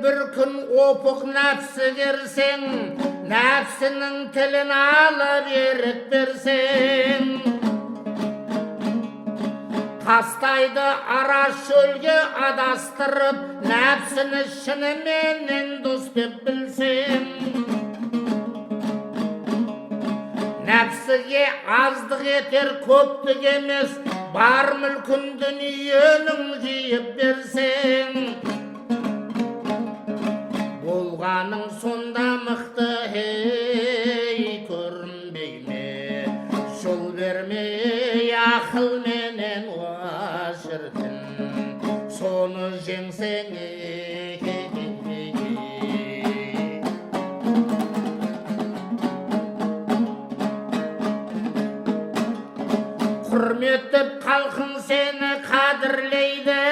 bir күн опық нәпсі керсең, нәпсінің тілін алып ерік берсең, тастайды ара шөлге адастырып, нәпсіні шынымен дос деп білсең. Нәпсіге аздық етер көптік емес, бар мүлкін дүниенің жиып берсең. Болғаның сонда мықты, көрінбей ме, жол бермей ақылменен уашырдың, соны жеңсең. Құрметтіп халқың сені қадірлейді,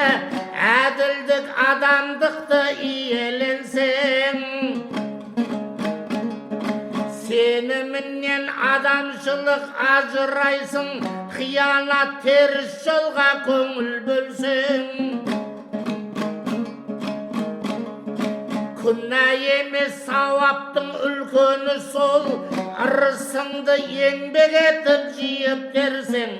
әділдік адамдықты иеленсең. Сенімінен адамшылық ажырайсың, қиянат теріс жолға көңіл бөлсең. Күнә емес сауаптың үлкені сол, ырысыңды еңбек етіп жиып берсең.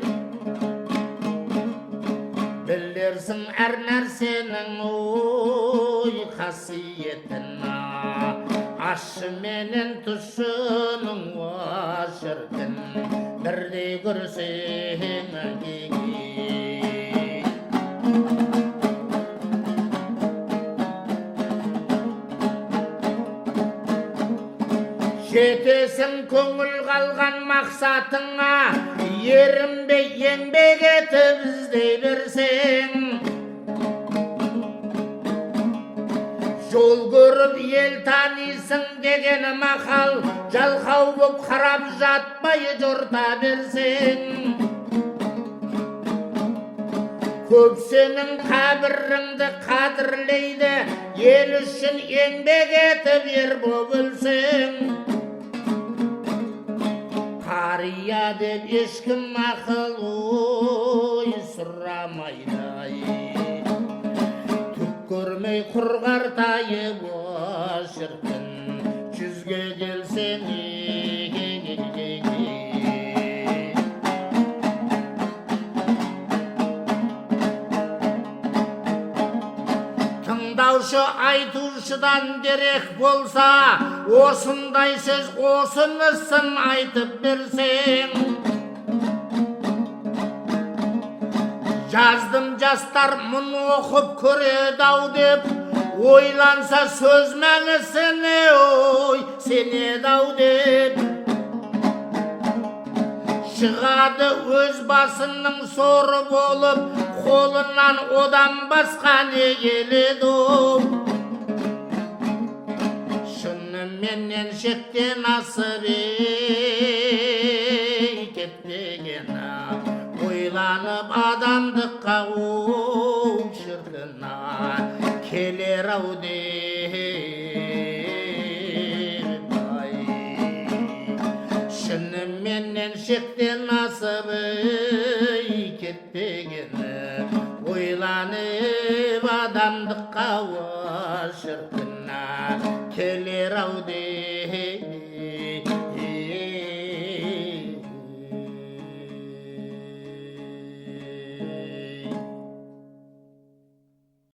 Білерсің әр нәрсенің қасиетін, ащы менен тұщының шіркін бірдей көрсең. Жетесің көңіл қалған мақсатыңа, ерінбей еңбек етіп іздей берсең. Жол көріп ел танисың дегені мақал, жалқау боп қарап жатпай жорта берсең. Көп сенің қабіріңді қадірлейді, ел үшін еңбек етіп ер боп өлсең. Қария деп ешкім ақыл сұрамайды, түк көрмей құрғартайып шіркін жүзге келсең. Тыңдаушы айтушыдан дерек болса, осындай сөз осынысын айтып берсең. Жаздым жастар мұн оқып көреді-ау деп, ойланса сөз мәнісіне сенеді-ау деп. Шығады өз басының соры болып, қолынан одан басқа не келеді? Шыныменен шектен асып кетпеген, ойланып адамдыққа шіркін келер-ау деп. Шыныменен шектен асып